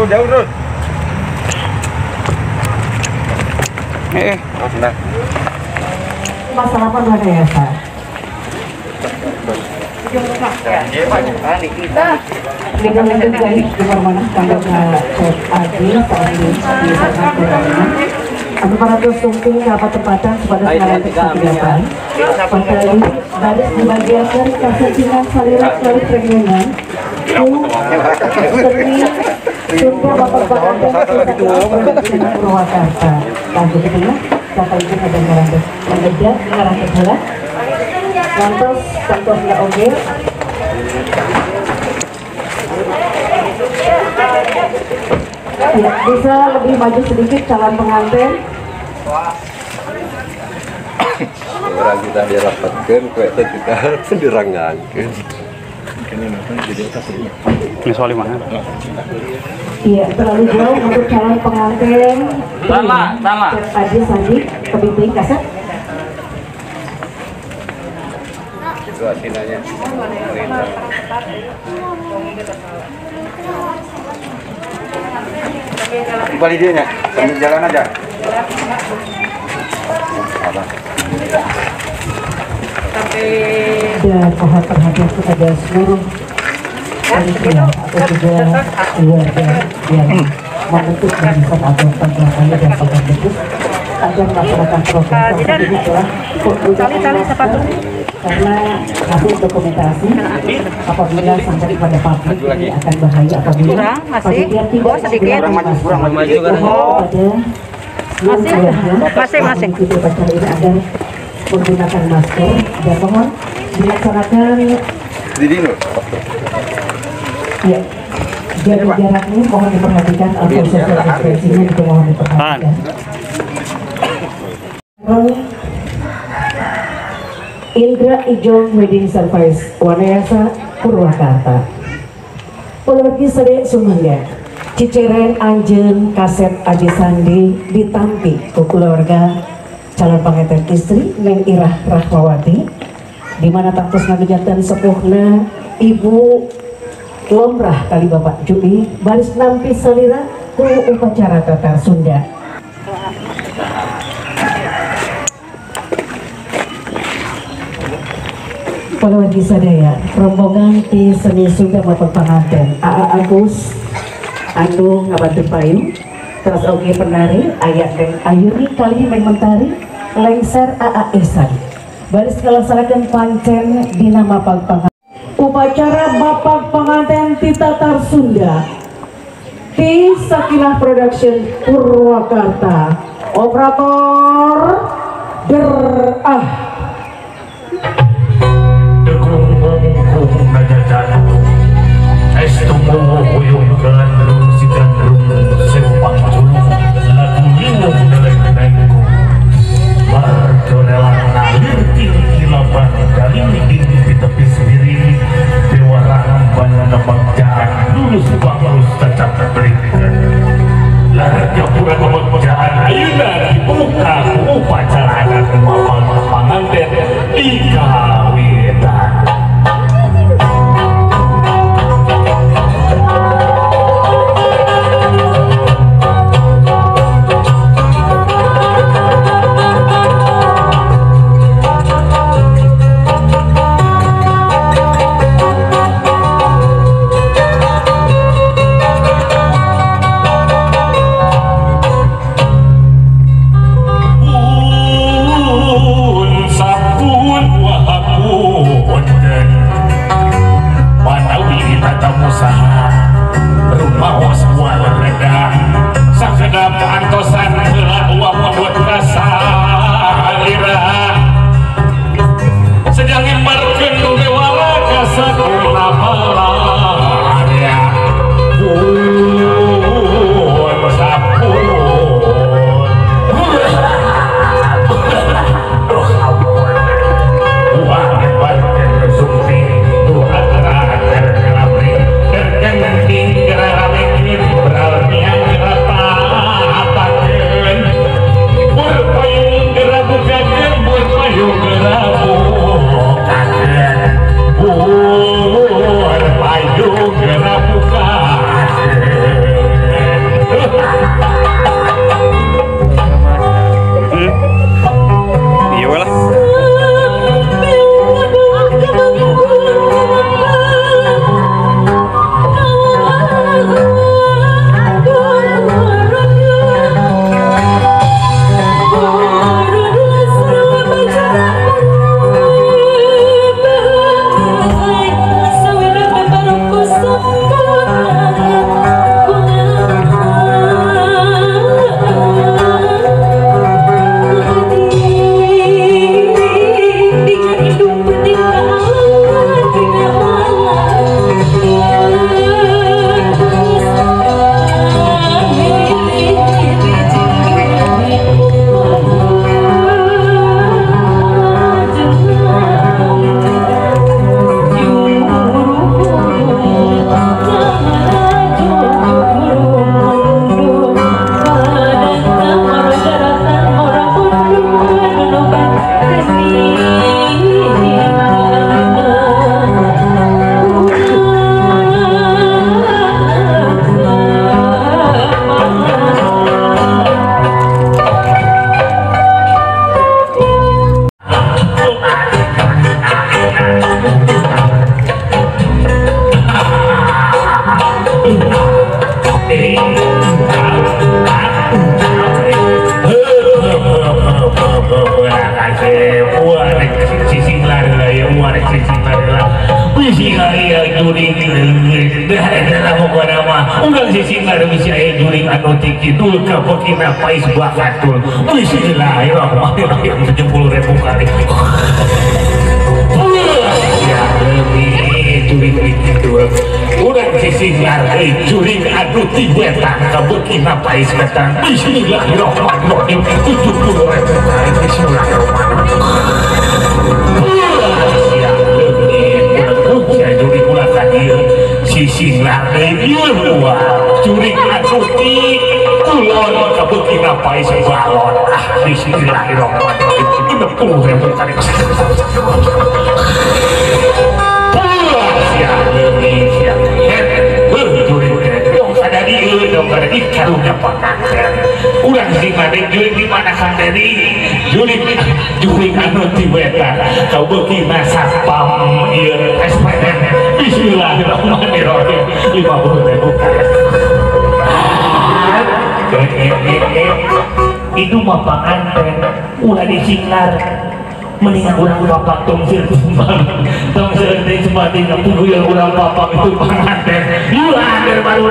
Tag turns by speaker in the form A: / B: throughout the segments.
A: jauh bro. Nah.
B: Masalah apa ada ya Pak? Dengan lanjut dari Permana tanggal Adi saat ini di sana Permana. Aparatur sumping dapat tempatan kepada sekarang kegiatan. Pada ini baris dibagiakan kasetinan salirat dari perkebunan. Seni Sunda Bapak-Bapak dan Purwakarta. Lanjut itu ya, kata itu ada ngerantet. Mengejar ngerantet bola. Lantos nggak oke. Ya, bisa lebih maju sedikit calon pengantin.
A: Orang kita dirapatkan, kue kita diranggakan.
C: Ini soal mana?
B: Iya, terlalu jauh untuk calon pengantin.
C: Tama.
B: Aji Sandi, kebimbing kaset.
A: Itu asinanya. Balik dia nya, sambil jalan aja.
B: Dan mohon perhatian kepada seluruh panitia atau juga keluarga yang membentuk barisan atau penggeraknya dan penggerak agar melaksanakan proses tersebut telah
D: Tali sepatu.
B: karena hasil dokumentasi apabila sampai kepada publik ini akan bahaya apabila panitia tidak
D: sedikit.
A: Kurang maju kan.
D: Masing-masing.
B: Video acara ini agar menggunakan masker dan mohon dilaksanakan
A: Di dino.
B: ya jarak-jaraknya mohon diperhatikan atau social distancing-nya juga mohon diperhatikan. Indra Ijong Wedding Service Wanayasa Purwakarta. Ulurgi sede sumangga ciceren anjeun kaset Aji Sandi ditampi ku keluarga calon pengantin istri Neng Irah Rahmawati di mana taktos ngagejantan sepuhna Ibu Lomrah kali Bapak Jui baris nampi salira ku upacara Tatar Sunda. Pahlawan sadaya rombongan di seni Sunda maupun pengantin AA Agus anu ngabantu payung terus oke penari ayat dan Ayuni kali mentari lengser AA Ihsan baris kalaksanakeun pancen dina mapag pengantin upacara Bapak pengantin ti Tatar Sunda di Sakinah Production Purwakarta operator derah
E: sisi adalah bisi aya juring dah mau nama udah sisi ada bisi aya juring anu tiki dul kapokina pais bakatul bismillahirrahmanirrahim 70.000 kali ya lebih juring itu udah sisi ngargai juring anu tibetan kapokina pais kata bismillahirrahmanirrahim 70.000 kali bismillahirrahmanirrahim juri pula tadi sisi lari dua juri atuti kulon kabukin apa isi balon bismillahirrahmanirrahim 60.000 kali siap lebih siap juri dong ada di karunya pakanten udah di mana juri di mana kan dari juri anu tibetan kau bikin satpam ieu SPM bismillahirrahmanirrahim 50.000 kali itu mah pakanten udah disinglar mendingan orang bapak tong sir timbang tong sir timbang tinggal puguyang orang bapak itu pakanten yulah baru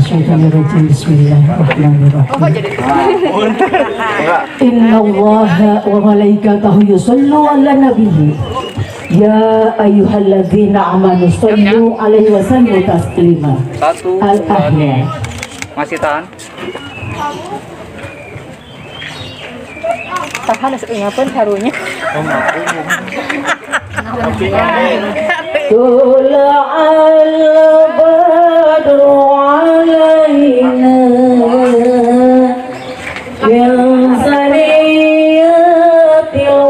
B: minasyaitonirrajim. Bismillahirrahmanirrahim. Innallaha wa malaikatahu yusallu 'alan nabiyyi. Ya ayyuhalladzina amanu shallu 'alaihi wa sallimu taslima. Al-ahya.
C: Masih tahan.
D: Tahan ngapain harunya.
B: Tula'al badru alaina min saniyatil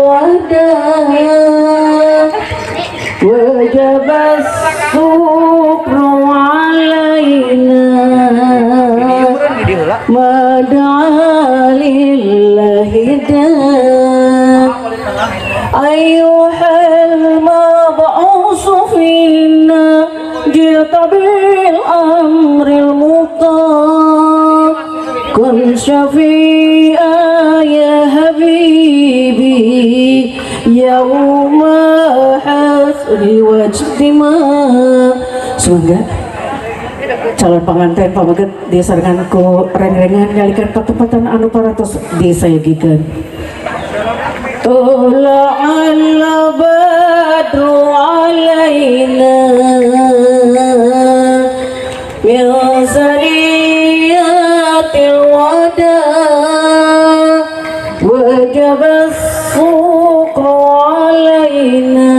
B: wadah wajabas sukru alaina mada'alillahi ayyuhal mab'usu finna jita bil amril muta kun syafi'a ya habibi yawma hasri wajtima. Semoga calon pengantin pamaget disarankan ku reng-rengan nyalikan patempatan anu paratos disayagikan. Tula'al badru alaina min saniyatil wadah wajabas sukru alaina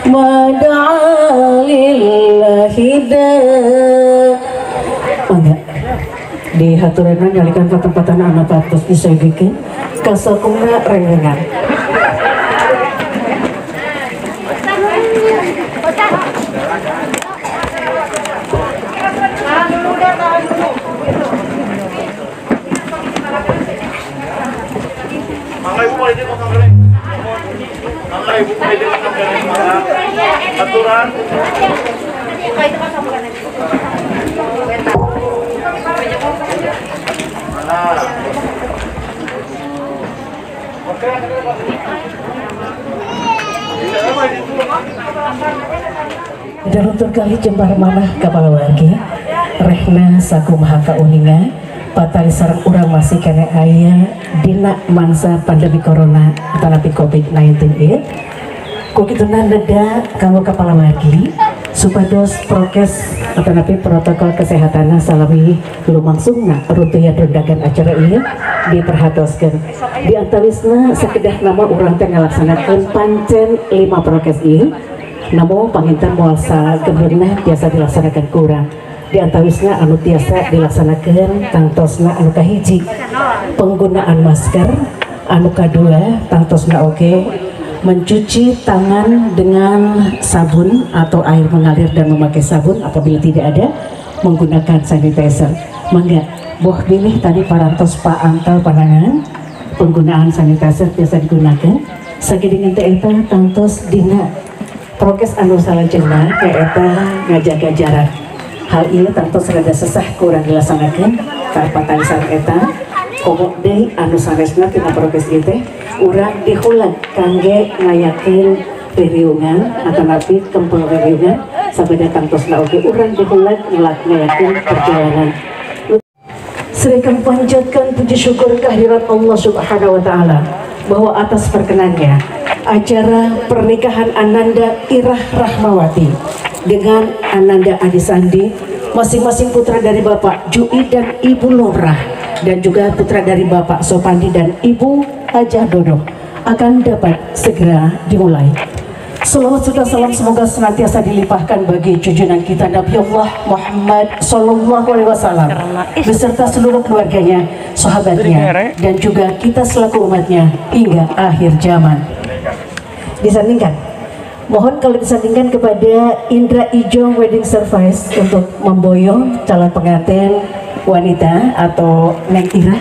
B: mada'alillahi dah. Di haturenan nyalikan patempatan anu patos disayagikan kasakuna rengengan.
E: Aturan.
B: Dan untuk kali jembar manah kapal wargi rehna sakumaha kauninga patari sareng urang masih kena aya dina mangsa pandemi corona tanapi COVID-19 ieu. Kukituna neda kanggo kapal wargi supados prokes atanapi protokol kesehatan salami lumangsungna rutuh dundakan acara ieu diperhatoskeun. Di antawisna sakedah nama urang teh ngalaksanakeun pancen 5 prokes ieu. Namun panginten moal sagebeurna biasa dilaksanakan kurang. Di antawisna anu tiasa dilaksanakan tangtosna anu kahiji penggunaan masker, anu kadua tangtosna oge mencuci tangan dengan sabun atau air mengalir dan memakai sabun, apabila tidak ada menggunakan sanitizer. Mangga boh pilih tadi parantos paantal panangan penggunaan sanitizer biasa digunakan sagedingan teh eta tangtos dina prokes anu salajengna kaeta ngajaga jarak. Hal ini tentu serada sesah kurang dilaksanakan karena sareng eta komok deui anu saresna tina prokes ieu teh urang dihulang kangge ngayakeun ririungan atanapi kempel ririungan sabada kantosna oge urang dihulang ngayakeun perjalanan. Serikam panjatkan puji syukur kehadirat Allah Subhanahu wa taala bahwa atas perkenannya acara pernikahan Ananda Irah Rahmawati dengan Ananda Adi Sandi, masing-masing putra dari Bapak Jui dan Ibu Lorah, dan juga putra dari Bapak Sopandi dan Ibu Hajah Dodo, akan dapat segera dimulai. Salawat serta salam semoga senantiasa dilimpahkan bagi junjungan kita Nabi Allah Muhammad Sallallahu Alaihi Wasallam beserta seluruh keluarganya, sahabatnya, dan juga kita selaku umatnya hingga akhir zaman. Disandingkan, mohon kalau disandingkan kepada Indra Ijo Wedding Service untuk memboyong calon pengantin wanita atau Neng Ira.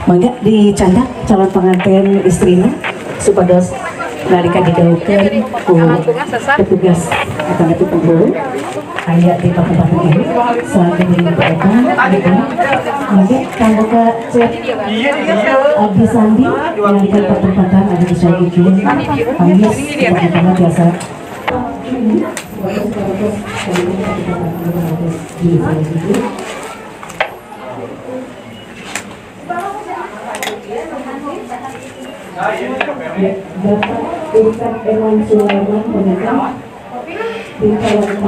B: Mangga dicandak calon pengantin istrinya supados nalika didaukeun ku petugas atau itu penghulu aya di tempat ini saking mereka gitu. Mangga kanggo ka Abdi Sandi nalika pertempatan ada di Saudi Jun Pangis yang biasa Bapak Ustaz Ewan Sulaiman pemegang di calon